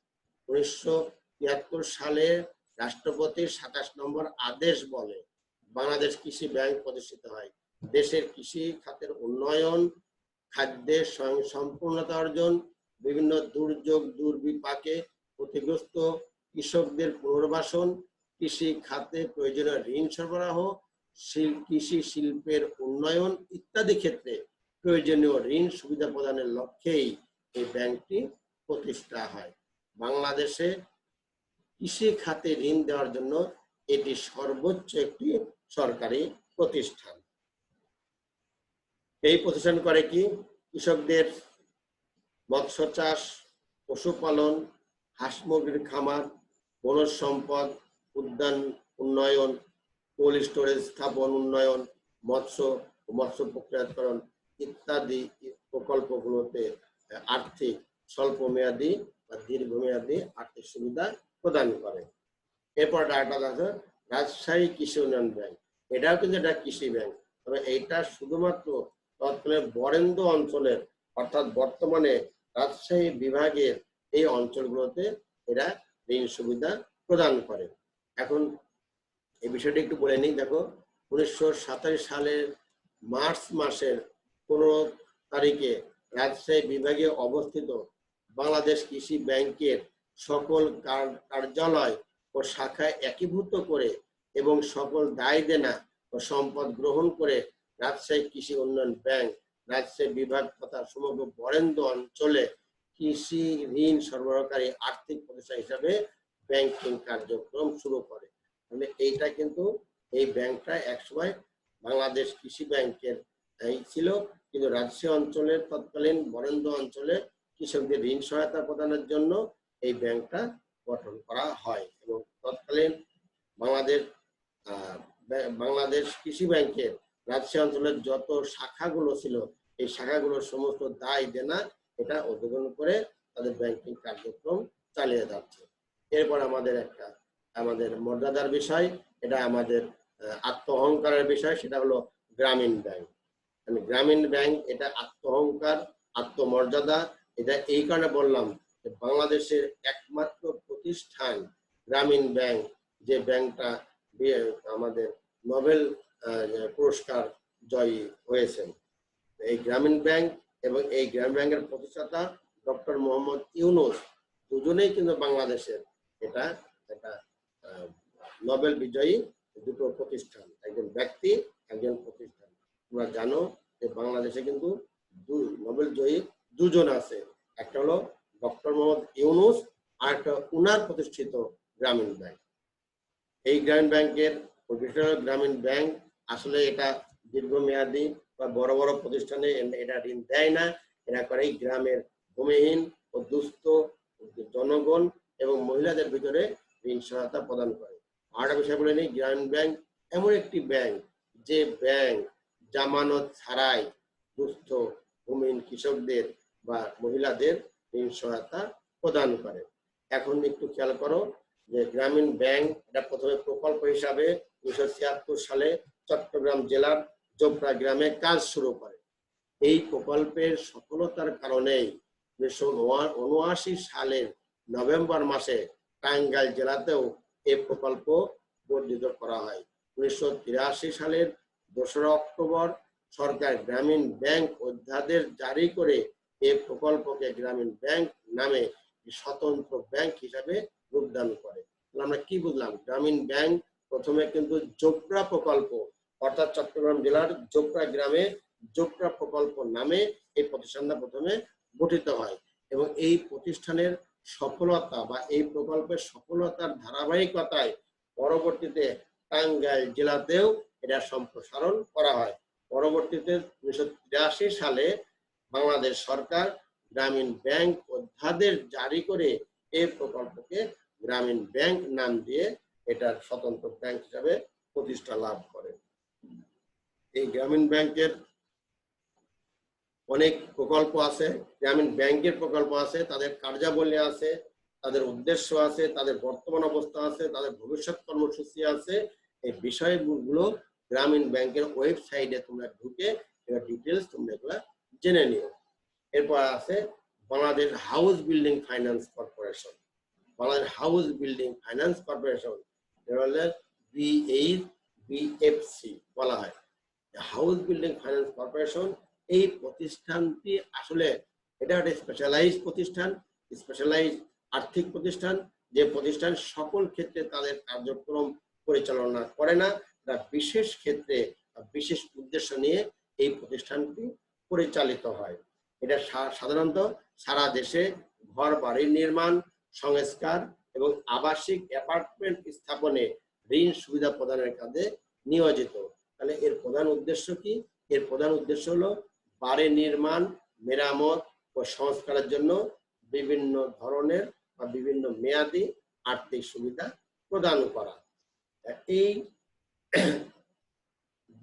1973 সালে রাষ্ট্রপতির 27 নম্বর আদেশ বলে বাংলাদেশ কৃষি ব্যাংক প্রতিষ্ঠিত হয়। দেশের কৃষি খাতের উন্নয়ন, খাদ্যের স্বয়ংসম্পূর্ণতা অর্জন, বিভিন্ন দুর্যোগ দুর্বিপাকে ক্ষতিগ্রস্ত কৃষকদের পুনর্বাসন, কৃষি খাতে প্রয়োজনীয় ঋণ সরবরাহ, কৃষি শিল্পের উন্নয়ন ইত্যাদি ক্ষেত্রে প্রয়োজনীয় ঋণ সুবিধা প্রদানের লক্ষ্যেই এই ব্যাংকটি প্রতিষ্ঠা হয়। বাংলাদেশে কৃষি খাতে ঋণ দেওয়ার জন্য এটি সর্বোচ্চ একটি সরকারি প্রতিষ্ঠান। এই প্রতিষ্ঠান করে কি? কৃষকদের মৎস্য চাষ, পশুপালন, হাঁস মুরগির খামার, বনজ সম্পদ, উদ্যান উন্নয়ন, কোল্ড স্টোরেজ স্থাপন উন্নয়ন, মৎস্য প্রক্রিয়াকরণ ইত্যাদি প্রকল্পগুলোতে আর্থিক স্বল্প মেয়াদী বা দীর্ঘমেয়াদী আর্থিক সুবিধা প্রদান করে। এরপর ডাটা আছে রাজশাহী কৃষি উন্নয়ন ব্যাংক। এটাও কিন্তু একটা কৃষি ব্যাংক, তবে এইটা শুধুমাত্র তৎকালীন বরেন্দ্র অঞ্চলের অর্থাৎ বর্তমানে রাজশাহী বিভাগের এই অঞ্চলগুলোতে এরা ঋণ সুবিধা প্রদান করে। এখন এই বিষয়টা একটু বলে নিই। দেখো, 1927 সালের মার্চ মাসের 15 তারিখে রাজশাহী বিভাগে অবস্থিত বাংলাদেশ কৃষি ব্যাংকের সকল কার্যালয় ও শাখায় একীভূত করে এবং সকল দায় দেনা ও সম্পদ গ্রহণ করে রাজশাহী কৃষি উন্নয়ন ব্যাংক রাজশাহী বিভাগ তথা সমগ্র বরেন্দ্র অঞ্চলে কৃষি ঋণ সরবরাহকারী আর্থিক প্রতিষ্ঠান হিসাবে ব্যাংকিং কার্যক্রম শুরু করে। মানে এইটা কিন্তু এই ব্যাংকটা একসময় বাংলাদেশ কৃষি ব্যাংকের ছিল, কিন্তু রাজশাহী অঞ্চলের তৎকালীন বরেন্দ্র অঞ্চলে কৃষকদের ঋণ সহায়তা প্রদানের জন্য এই ব্যাংকটা গঠন করা হয় এবং তৎকালীন বাংলাদেশ কৃষি ব্যাংকের রাজশাহী অঞ্চলের যত শাখাগুলো ছিল এই শাখাগুলোর সমস্ত দায় দেনা এটা অধ্যয়ন করে তাদের ব্যাংকিং কার্যক্রম চালিয়ে যাচ্ছে। এরপর আমাদের মর্যাদার বিষয়, এটা আমাদের আত্ম অহংকারের বিষয়, সেটা হলো গ্রামীণ ব্যাংক। গ্রামীণ ব্যাংক এটা আত্ম অহংকার, আত্মমর্যাদা। এটা এই কারণে বললাম যে বাংলাদেশের একমাত্র প্রতিষ্ঠান গ্রামীণ ব্যাংক, যে ব্যাংকটা আমাদের নোবেল পুরস্কার জয়ী হয়েছেন। এই গ্রামীণ ব্যাংক এবং এই গ্রামীণ ব্যাংকের প্রতিষ্ঠাতা ডক্টর মোহাম্মদ ইউনূস দুজনেই কিন্তু বাংলাদেশের এটা নোবেল বিজয়ী দুটো প্রতিষ্ঠান, একজন ব্যক্তি, একজন প্রতিষ্ঠান। তোমরা জানো যে বাংলাদেশে কিন্তু নোবেল জয়ী দুজন আছে, একটা হলো ডক্টর মোহাম্মদ ইউনূস আর একটা উনার প্রতিষ্ঠিত গ্রামীণ ব্যাংক। এই গ্রামীণ ব্যাংকের গ্রামীণ ব্যাংক আসলে এটা দীর্ঘমেয়াদী বা বড় বড় প্রতিষ্ঠানে এটা ঋণ দেয় না। এরা করে গ্রামের ভূমিহীন ও দুস্থ জনগণ এবং মহিলাদের ভিতরে ঋণ সহায়তা প্রদান করে। আরেকটা বিষয় বলে নিই, গ্রামীণ ব্যাংক এমন একটি ব্যাংক যে ব্যাংক জামানত ছাড়াই দুস্থ ভূমিহীন কৃষকদের বা মহিলাদের ঋণ সহায়তা প্রদান করে। এখন একটু খেয়াল করো যে গ্রামীণ ব্যাংক এটা প্রথমে প্রকল্প হিসাবে 1976 সালে চট্টগ্রাম জেলার জোপড়া গ্রামে কাজ শুরু করে। এই প্রকল্পের সফলতার কারণেই 1979 সালের নভেম্বর মাসে টাঙ্গাইল জেলাতেও এই প্রকল্প বর্ধিত করা হয়। 1983 সালের 2 অক্টোবর সরকার গ্রামীণ ব্যাংক অধ্যাদেশ জারি করে এই প্রকল্পকে গ্রামীণ ব্যাংক নামে স্বতন্ত্র ব্যাংক হিসাবে রূপদান করে। আমরা কি বুঝলাম? গ্রামীণ ব্যাংক প্রথমে কিন্তু জোপড়া প্রকল্প অর্থাৎ চট্টগ্রাম জেলার জোপড়া গ্রামে জোপড়া প্রকল্প নামে এই প্রতিষ্ঠানটা প্রথমে গঠিত হয় এবং এই প্রতিষ্ঠানের সফলতা বা এই প্রকল্পের সফলতার ধারাবাহিকতায় পরবর্তীতে টাঙ্গাইল জেলাতেও এটা সম্প্রসারণ করা হয়। পরবর্তীতে 1983 সালে বাংলাদেশ সরকার গ্রামীণ ব্যাংক অধ্যাদেশ জারি করে এই প্রকল্পকে গ্রামীণ ব্যাংক নাম দিয়ে এটার স্বতন্ত্র ব্যাংক হিসাবে প্রতিষ্ঠা লাভ করে। এই গ্রামীণ ব্যাংকের অনেক প্রকল্প আছে, গ্রামীণ ব্যাংকের প্রকল্প আছে, তাদের কার্যাবলী আছে, তাদের উদ্দেশ্য আছে, তাদের বর্তমান অবস্থা আছে, তাদের ভবিষ্যৎ কর্মসূচি আছে। এই বিষয়গুলো গ্রামীণ ব্যাংকের ওয়েবসাইটে তোমরা ঢুকে ডিটেলস তোমরা এগুলা জেনে নিও। এরপর আছে Bangladesh house building finance corporation. Bangladesh house building finance corporation BHBFC বলা হয়। হাউস বিল্ডিং ফাইন্যান্স কর্পোরেশন এই প্রতিষ্ঠানটি আসলে এটা একটা স্পেশালাইজ প্রতিষ্ঠান, স্পেশালাইজ আর্থিক প্রতিষ্ঠান, যে প্রতিষ্ঠান সকল ক্ষেত্রে তাদের কার্যক্রম পরিচালনা করে না, একটা বিশেষ ক্ষেত্রে বিশেষ উদ্দেশ্য নিয়ে এই প্রতিষ্ঠানটি পরিচালিত হয়। এটা সাধারণত সারা দেশে ঘর বাড়ির নির্মাণ, সংস্কার এবং আবাসিক অ্যাপার্টমেন্ট স্থাপনে ঋণ সুবিধা প্রদানের কাজে নিয়োজিত। তাহলে এর প্রধান উদ্দেশ্য কি? এর প্রধান উদ্দেশ্য হলো বাড়ি নির্মাণ, মেরামত ও সংস্কারের জন্য বিভিন্ন ধরনের বা বিভিন্ন মেয়াদি আর্থিক সুবিধা প্রদান করা। এই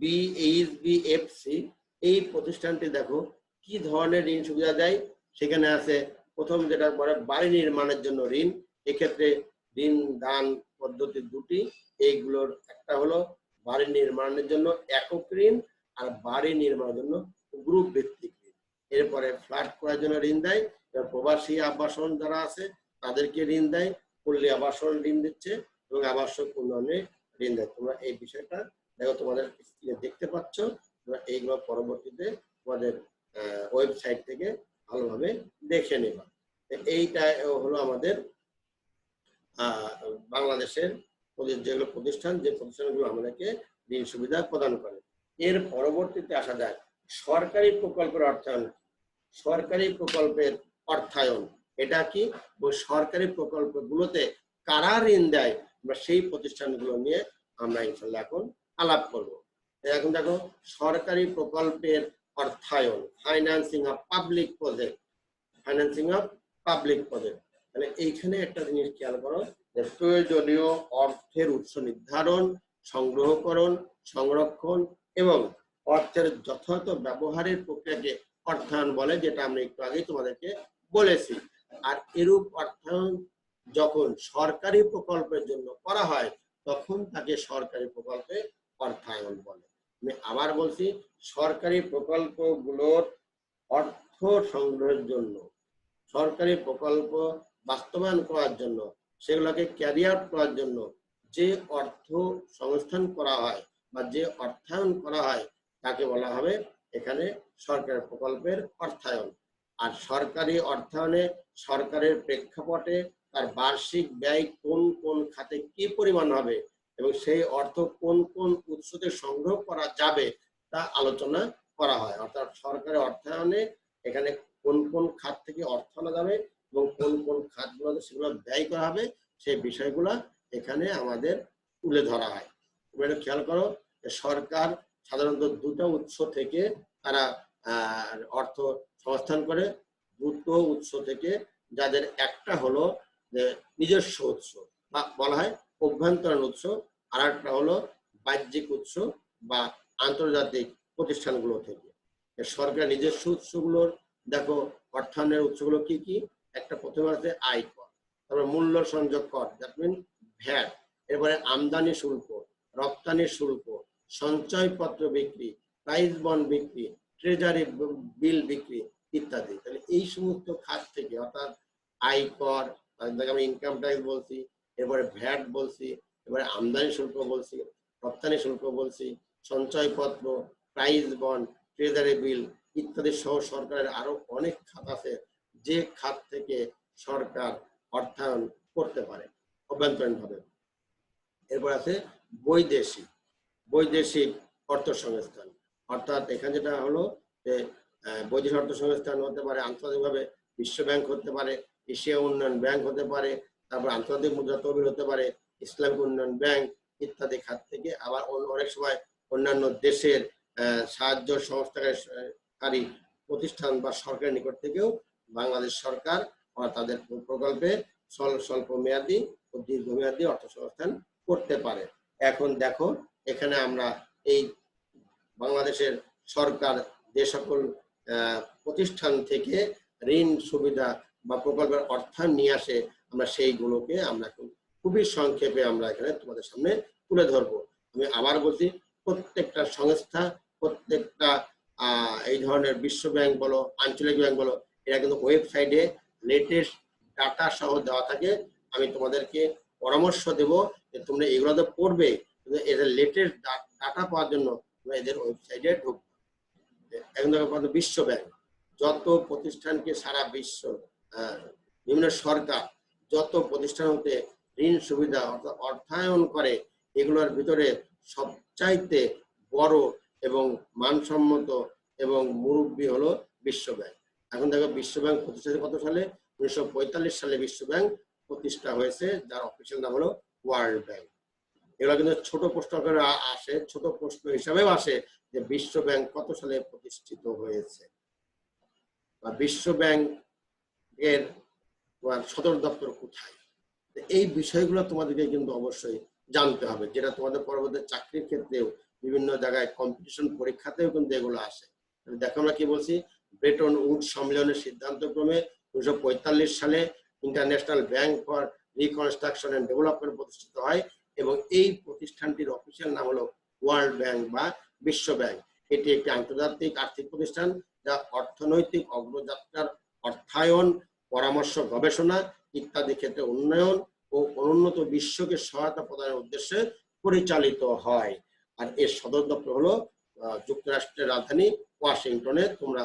বিএইচবিএফসি এই প্রতিষ্ঠানটি দেখো কি ধরনের ঋণ সুবিধা দেয়। সেখানে আছে প্রথম যেটা বলে বাড়ি নির্মাণের জন্য ঋণ। এক্ষেত্রে ঋণ দান পদ্ধতি দুটি। এইগুলোর একটা হলো বাড়ি নির্মাণের জন্য একক ঋণ, আর বাড়ি নির্মাণের জন্য গ্রুপ ভিত্তিক ঋণ। এরপরে ফ্ল্যাট করার জন্য ঋণ দেয়। প্রবাসী আবাসন যারা আছে তাদেরকে ঋণ দেয়, পল্লী আবাসন ঋণ দিচ্ছে এবং আবাসক উন্নয়নে ঋণ দেয়। তোমরা এই বিষয়টা দেখো, তোমাদের স্ক্রিনে দেখতে পাচ্ছ। তোমরা এইগুলো পরবর্তীতে তোমাদের ওয়েবসাইট থেকে ভালোভাবে দেখে নেবা। এইটা হলো আমাদের বাংলাদেশের যেগুলো প্রতিষ্ঠান, যে প্রতিষ্ঠানগুলো আমাদেরকে ঋণ সুবিধা প্রদান করে। এর পরবর্তীতে আসা যায় সরকারি প্রকল্পের অর্থায়ন। সরকারি প্রকল্পের অর্থায়ন এটা কি? সরকারি প্রকল্পগুলোতে কারা ঋণ দেয় বা সেই প্রতিষ্ঠানগুলো নিয়ে আমরা ইনশাল্লাহ এখন আলাপ করব। এখন দেখো সরকারি প্রকল্পের অর্থায়ন, financing of public project. Financing of public project, তাহলে এইখানে একটা জিনিস খেয়াল করো যে প্রয়োজনীয় অর্থের উৎস নির্ধারণ, সংগ্রহকরণ, সংরক্ষণ এবং অর্থের যথাযথ ব্যবহারের প্রক্রিয়াকে অর্থায়ন বলে, যেটা আমরা একটু আগেই তোমাদেরকে বলেছি। আর এরূপ অর্থায়ন যখন সরকারি প্রকল্পের জন্য করা হয় তখন তাকে সরকারি প্রকল্পে অর্থায়ন বলে। আমি আবার বলছি, সরকারি প্রকল্পগুলোর অর্থ সংগ্রহের জন্য, সরকারি প্রকল্প বাস্তবায়ন করার জন্য, সেগুলোকে ক্যারি আউট করার জন্য যে অর্থ সংস্থান করা হয় বা যে অর্থায়ন করা হয় তাকে বলা হবে এখানে সরকারি প্রকল্পের অর্থায়ন। আর সরকারি অর্থায়নে সরকারের প্রেক্ষাপটে তার বার্ষিক ব্যয় কোন কোন খাতে কি পরিমাণ হবে এবং সেই অর্থ কোন কোন উৎস থেকে সংগ্রহ করা যাবে তা আলোচনা করা হয়। অর্থাৎ সরকারি অর্থায়নে এখানে কোন কোন খাত থেকে অর্থ আনা যাবে এবং কোন কোন খাতগুলোতে সেগুলো ব্যয় করা হবে, সেই বিষয়গুলো এখানে আমাদের তুলে ধরা হয়। তোমরা এটা খেয়াল করো, সরকার সাধারণত দুটো উৎস থেকে তারা অর্থ সংস্থান করে। দুটো উৎস থেকে, যাদের একটা হলো যে নিজস্ব উৎস বা বলা হয় অভ্যন্তরীণ উৎস, আর একটা হলো বাহ্যিক উৎস বা আন্তর্জাতিক প্রতিষ্ঠানগুলো থেকে। সরকার নিজস্ব উৎসগুলোর দেখো অর্থায়নের উৎসগুলো কি কি? একটা প্রথমে আছে আয় কর, তারপরে মূল্য সংযোগ কর, দ্যাট মিন ভ্যাট, এরপরে আমদানি শুল্ক, রপ্তানি শুল্ক, সঞ্চয়পত্র বিক্রি, প্রাইজ বন্ড বিক্রি, ট্রেজারি বিল বিক্রি ইত্যাদি। তাহলে এই সমস্ত খাত থেকে, অর্থাৎ আয় কর, আমি ইনকাম ট্যাক্স বলছি, এরপরে ভ্যাট বলছি, এবারে আমদানি শুল্ক বলছি, রপ্তানি শুল্ক বলছি, সঞ্চয়পত্র, প্রাইজ বন্ড, ট্রেজারি বিল ইত্যাদি সহ সরকারের আরো অনেক খাত আছে যে খাত থেকে সরকার অর্থায়ন করতে পারে অভ্যন্তরীণ ভাবে। এরপর আছে বৈদেশিক বৈদেশিক অর্থ সংস্থান। অর্থাৎ এখানে যেটা হলো যে বৈদেশিক অর্থ সংস্থান হতে পারে আন্তর্জাতিকভাবে বিশ্ব ব্যাংক হতে পারে, এশিয়া উন্নয়ন ব্যাংক হতে পারে, তারপর আন্তর্জাতিক মুদ্রা তহবিল হতে পারে, ইসলামিক উন্নয়ন ব্যাংক ইত্যাদি খাত থেকে। আবার অনেক সময় অন্যান্য দেশের সাহায্য সংস্থাকারী প্রতিষ্ঠান বা সরকারের নিকট থেকেও বাংলাদেশ সরকার তাদের প্রকল্পে স্বল্প মেয়াদী ও দীর্ঘমেয়াদী অর্থ সংস্থান করতে পারে। এখন দেখো এখানে আমরা এই বাংলাদেশের সরকার যে সকল প্রতিষ্ঠান থেকে ঋণ সুবিধা বা প্রকল্পের অর্থায়ন নিয়ে আসে, আমরা সেইগুলোকে আমরা খুবই সংক্ষেপে আমরা এখানে তোমাদের সামনে তুলে ধরবো। আমি আবার বলছি, প্রত্যেকটা সংস্থা, প্রত্যেকটা এই ধরনের বিশ্ব ব্যাংক বলো, আঞ্চলিক ব্যাংক বলো, এরা কিন্তু ওয়েবসাইটে লেটেস্ট ডাটা সহ দেওয়া থাকে। আমি তোমাদেরকে পরামর্শ দেব যে তোমরা এগুলো তো পড়বে, কিন্তু এদের লেটেস্ট ডাটা পাওয়ার জন্য তোমরা এদের ওয়েবসাইটে ঢুকবে। এখন দেখো বিশ্ব ব্যাংক যত প্রতিষ্ঠানকে সারা বিশ্ব বিভিন্ন সরকার যত প্রতিষ্ঠান হতে ঋণ সুবিধা অর্থাৎ অর্থায়ন করে, এগুলোর ভিতরে সব সবচাইতে বড় এবং মানসম্মত এবং মুরব্বী হলো বিশ্ব ব্যাংক। এখন দেখো বিশ্ব ব্যাংক প্রতিষ্ঠা কত সালে? 1945 সালে বিশ্ব ব্যাংক প্রতিষ্ঠা হয়েছে, যার অফিসিয়াল নাম হলো ওয়ার্ল্ড ব্যাংক। এগুলো কিন্তু ছোট প্রশ্ন করে আসে, ছোট প্রশ্ন হিসাবেও আসে যে বিশ্ব ব্যাংক কত সালে প্রতিষ্ঠিত হয়েছে বা বিশ্ব ব্যাংকের সদর দপ্তর কোথায়। এই বিষয়গুলো তোমাদেরকে কিন্তু অবশ্যই জানতে হবে, যেটা তোমাদের পরবর্তী চাকরির ক্ষেত্রেও বিভিন্ন জায়গায় কম্পিটিশন পরীক্ষাতেও কিন্তু এগুলো আসে। দেখো আমরা কি বলছি, ব্রেটন উডস সম্মেলনের সিদ্ধান্তক্রমে 1945 সালে international bank for reconstruction and development প্রতিষ্ঠিত হয় এবং এই প্রতিষ্ঠানটির অফিসিয়াল নাম হলো ওয়ার্ল্ড ব্যাংক বা বিশ্ব ব্যাংক। এটি একটি আন্তর্জাতিক আর্থিক প্রতিষ্ঠান যা অর্থনৈতিক অগ্রযাত্রার অর্থায়ন, পরামর্শ, গবেষণা ইত্যাদি ক্ষেত্রে উন্নয়ন ও অনুন্নত বিশ্বকে সহায়তা প্রদানের উদ্দেশ্যে পরিচালিত হয়। আর এর সদর দপ্তর হলো যুক্তরাষ্ট্রের রাজধানী ওয়াশিংটনে। তোমরা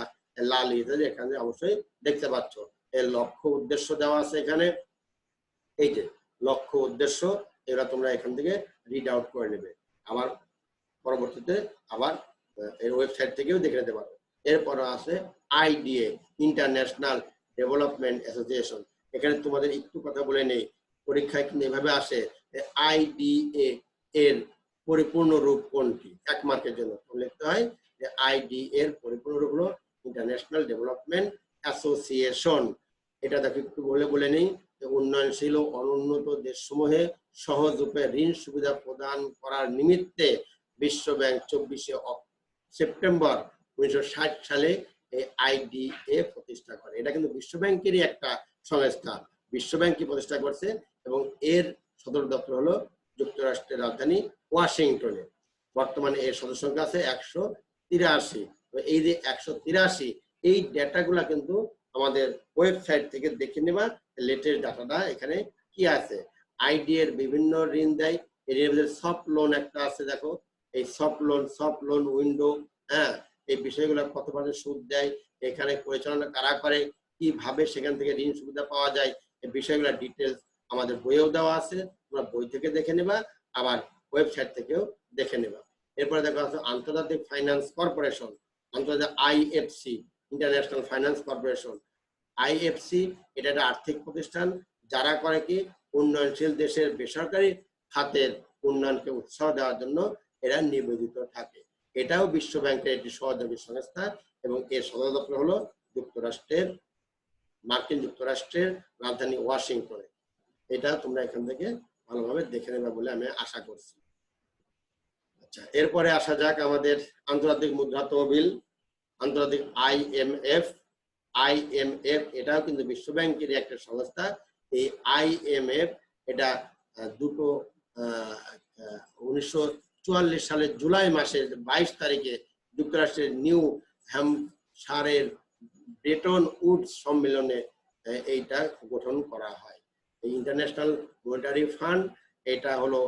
লাল ইত্যাদি এখানে অবশ্যই দেখতে পাচ্ছ। এর লক্ষ্য উদ্দেশ্য দেওয়া আছে এখানে, এই যে লক্ষ্য উদ্দেশ্য, এগুলো তোমরা এখান থেকে রিড আউট করে নেবে, আবার পরবর্তীতে আবার এর ওয়েবসাইট থেকেও দেখে নিতে পারো। এরপর আছে আইডিএ, ইন্টারন্যাশনাল ডেভেলপমেন্ট অ্যাসোসিয়েশন। এখানে তোমাদের একটু কথা বলে নেই, পরীক্ষায় কিন্তু এভাবে আসে আইডিএ এর পরিপূর্ণ রূপ কোনটি, 1 মার্কের জন্য লিখতে হয় যে আইডিএ এর পরিপূর্ণ রূপ হলো ইন্টারন্যাশনাল ডেভেলপমেন্ট অ্যাসোসিয়েশন। এটা দেখো একটু বলে নেই যে উন্নয়নশীল ও অনুন্নত দেশসমূহে সহজ রূপে ঋণ সুবিধা প্রদান করার নিমিত্তে বিশ্ব ব্যাংক 24 সেপ্টেম্বর 1960 সালে এই আইডিএ প্রতিষ্ঠা করে। এটা কিন্তু বিশ্ব ব্যাংকেরই একটা সংস্থা, বিশ্ব ব্যাংকই প্রতিষ্ঠা করছে এবং এর সদর দপ্তর হলো যুক্তরাষ্ট্রের রাজধানী ওয়াশিংটনে। বর্তমানে এর সদস্য সংখ্যা আছে 183। এই যে 183, এই ডেটাগুলা কিন্তু আমাদের ওয়েবসাইট থেকে দেখে নেবা, লেটেস্ট ডাটাটা এখানে কি আছে। আইডি এর বিভিন্ন ঋণ দেয়, এর সফট লোন একটা আছে, দেখো এই সফট লোন উইন্ডো, হ্যাঁ, এই বিষয়গুলো কত পার্সেন্ট সুদ দেয়, এখানে পরিচালনা কারা করে, কিভাবে সেখান থেকে ঋণ সুবিধা পাওয়া যায়, এই বিষয়গুলো ডিটেলস আমাদের বইয়েও দেওয়া আছে, তোমরা বই থেকে দেখে নেবা, আবার ওয়েবসাইট থেকেও দেখে নেবা। এরপরে দেখা আছে আন্তর্জাতিক ফাইন্যান্স কর্পোরেশন, আন্তর্জাতিক IFC, international finance corporation. IFC এটা একটা আর্থিক প্রতিষ্ঠান যারা করে কি উন্নয়নশীল দেশের বেসরকারি খাতের উন্নয়নকে উৎসাহ দেওয়ার জন্য এরা নিবেদিত থাকে। এটাও বিশ্ব ব্যাংকের একটি সহযোগী সংস্থা এবং এর সদর দপ্তর হলো মার্কিন যুক্তরাষ্ট্রের রাজধানী ওয়াশিংটনে। এটা তোমরা এখান থেকে ভালোভাবে দেখে নেবে বলে আমি আশা করছি। আচ্ছা, এরপরে আসা যাক আমাদের আন্তর্জাতিক মুদ্রা তহবিল, আন্তর্জাতিক আইএমএফ। এটাও কিন্তু বিশ্ব ব্যাংকের একটা সংস্থা। এই আইএমএফ এটা 1944 সালের জুলাই মাসের 22 তারিখে যুক্তরাষ্ট্রের নিউ হ্যাম্পশায়ারের ব্রেটন উডস সম্মেলনে এইটা গঠন করা হয়। এই ইন্টারন্যাশনাল মনিটারি ফান্ড এটা হলো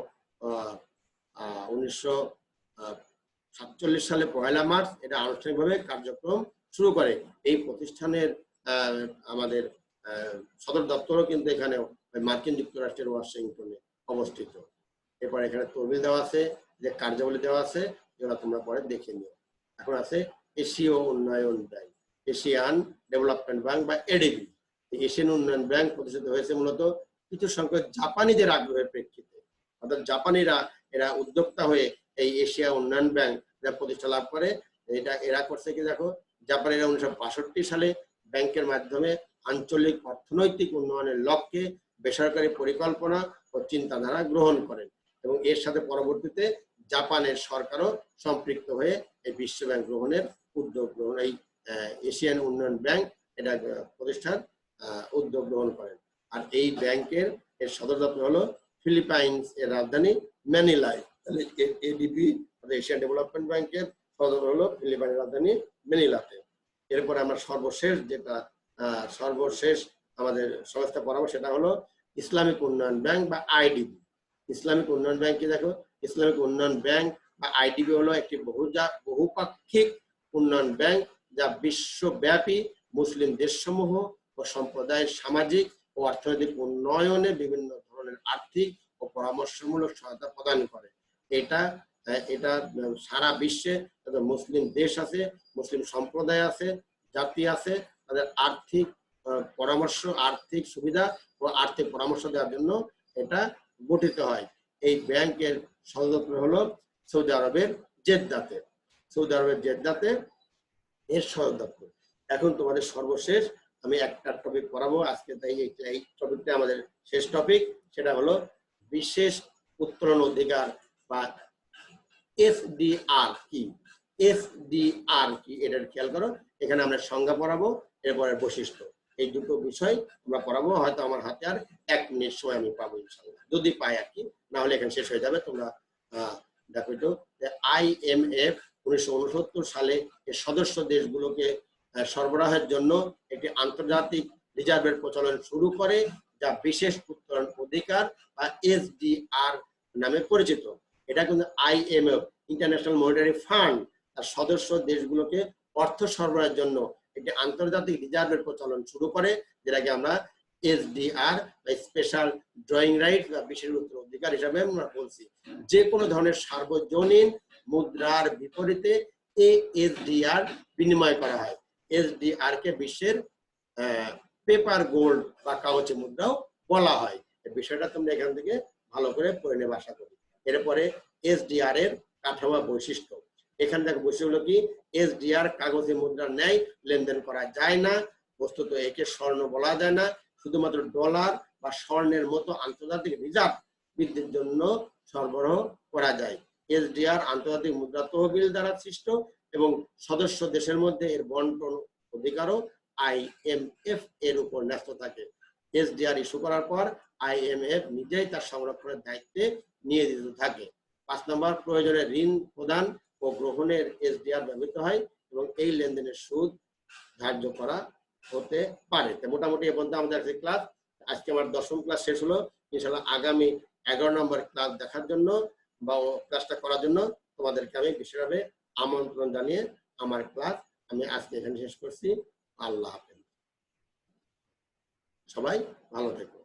1947 সালে 1 মার্চ এটা আনুষ্ঠানিকভাবে কার্যক্রম শুরু করে। এই প্রতিষ্ঠানের আমাদের সদর দপ্তরও কিন্তু এখানে মার্কিন যুক্তরাষ্ট্রের ওয়াশিংটনে অবস্থিত। এরপর এখানে তহবিল দেওয়া আছে, যে কার্যাবলী দেওয়া আছে, যেগুলো তোমরা পরে দেখে নিও। এখন আছে এশীয় উন্নয়ন ব্যাংক, এশিয়ান ডেভেলপমেন্ট ব্যাংক বা এডিবি। এশিয়ান উন্নয়ন ব্যাংক প্রতিষ্ঠিত হয়েছে মূলত কিছু সংখ্যক জাপানিদের আগ্রহের প্রেক্ষিতে, অর্থাৎ জাপানিরা এরা উদ্যোক্তা হয়ে এই এশিয়া উন্নয়ন ব্যাংক প্রতিষ্ঠা লাভ করে। এটা এরা করছে কি দেখো, জাপানিরা 1962 সালে ব্যাংকের মাধ্যমে আঞ্চলিক অর্থনৈতিক উন্নয়নের লক্ষ্যে বেসরকারি পরিকল্পনা ও চিন্তাধারা গ্রহণ করেন এবং এর সাথে পরবর্তীতে জাপানের সরকারও সম্পৃক্ত হয়ে এই বিশ্ব ব্যাংক গ্রহণের উদ্যোগ গ্রহণ, এই এশিয়ান উন্নয়ন ব্যাংক এটা প্রতিষ্ঠার উদ্যোগ গ্রহণ করেন। আর এই ব্যাংকের এর সদর দপ্তর হলো ফিলিপাইন্স এর রাজধানী ম্যানিলায়। তাহলে এডিবি এশিয়ান ডেভেলপমেন্ট ব্যাংকের সদর হলো ফিলিপাইনের রাজধানী ম্যানিলাতে। এরপরে আমরা সর্বশেষ আমাদের সংস্থা পড়াবো, সেটা হলো ইসলামিক উন্নয়ন ব্যাংক বা আইডিবি। ইসলামিক উন্নয়ন ব্যাংক কি দেখো, ইসলামিক উন্নয়ন ব্যাংক বা আইডিবি হলো একটি বহুপাক্ষিক উন্নয়ন ব্যাংক যা বিশ্বব্যাপী মুসলিম দেশসমূহ ও সম্প্রদায়ের সামাজিক ও অর্থনৈতিক উন্নয়নে বিভিন্ন ধরনের আর্থিক ও পরামর্শমূলক সহায়তা প্রদান করে। এটা এটা সারা বিশ্বে মুসলিম দেশ আছে, মুসলিম সম্প্রদায় আছে, জাতি আছে, তাদের আর্থিক পরামর্শ, আর্থিক সুবিধা ও আর্থিক পরামর্শ দেওয়ার জন্য এটা গঠিত হয়। এই ব্যাংকের সদর দপ্তর হলো সৌদি আরবের জেদ্দাতে। সৌদি আরবের জেদ্দাতে এর সদর দপ্তর। এখন তোমাদের সর্বশেষ আমি একটা টপিক পড়াবো আজকে, তাই এই টপিকটা আমাদের শেষ টপিক। সেটা হলো বিশেষ উত্তোলন অধিকার বা এসডিআর কি। এসডিআর কি এটা খেয়াল করো। এখানে আমরা সংজ্ঞা পড়াবো, এরপরে বৈশিষ্ট্য, এই দুটো বিষয় আমরা পড়াবো। হয়তো আমার হাতে আর 1 মিনিট সময় আমি পাবো ইনশাআল্লাহ, যদি পাই আর কি, না হলে এখানে শেষ হয়ে যাবে। তোমরা দেখো তো, IMF 1969 সালে এর সদস্য দেশগুলোকে সরবরাহের জন্য একটি আন্তর্জাতিক রিজার্ভের প্রচলন শুরু করে, যা বিশেষ উত্তোলন অধিকার বা এসডিআর নামে পরিচিত। এটা কিন্তু IMF, ইন্টারন্যাশনাল মনিটারি ফান্ড, তার সদস্য দেশগুলোকে অর্থ সরবরাহের জন্য একটি আন্তর্জাতিক রিজার্ভের প্রচলন শুরু করে, যেটাকে আমরা এসডিআর বা স্পেশাল ড্রয়িং রাইট বা বিশেষ উত্তোলন অধিকার হিসাবে আমরা বলছি। যে কোনো ধরনের সার্বজনীন মুদ্রার বিপরীতে এই এসডিআর বিনিময় করা হয়। এসডিআর কে বিশ্বের পেপার গোল্ড বা কাগজে মুদ্রাও বলা হয়। এই বিষয়টা তোমরা এখান থেকে ভালো করে পড়ে নেবে আশা করি। এরপরে এসডিআর এর কাঠামো বৈশিষ্ট্য। এখান থেকে বৈশিষ্ট্য হলো কি, এসডিআর কাগজে মুদ্রার ন্যায় লেনদেন করা যায় না। বস্তুত একে স্বর্ণ বলা যায় না, শুধুমাত্র ডলার বা স্বর্ণের মতো আন্তর্জাতিক রিজার্ভ বৃদ্ধির জন্য সরবরাহ করা যায়। এসডিআর আন্তর্জাতিক মুদ্রা তহবিল দ্বারা সৃষ্ট এবং সদস্য দেশের মধ্যে এর বন্টন অধিকারও IMF এর উপর ন্যস্ত থাকে। এসডিআর ইস্যু করার পর IMF নিজেই তার সংরক্ষণের দায়িত্বে নিয়োজিত থাকে। 5 নম্বর, প্রয়োজনে ঋণ প্রদান ও গ্রহণের এসডিআর ব্যবহৃত হয় এবং এই লেনদেনের সুদ ধার্য করা হতে পারে। মোটামুটি এ পর্যন্ত আমাদের ক্লাস। আজকে আমার 10ম ক্লাস শেষ হলো। ইনশাআল্লাহ আগামী 11 নম্বর ক্লাস দেখার জন্য বা ক্লাসটা করার জন্য তোমাদেরকে আমি বিশেষভাবে আমন্ত্রণ জানিয়ে আমার ক্লাস আমি আজকে এখানে শেষ করছি। আল্লাহ হাফেজ, সবাই ভালো থেকো।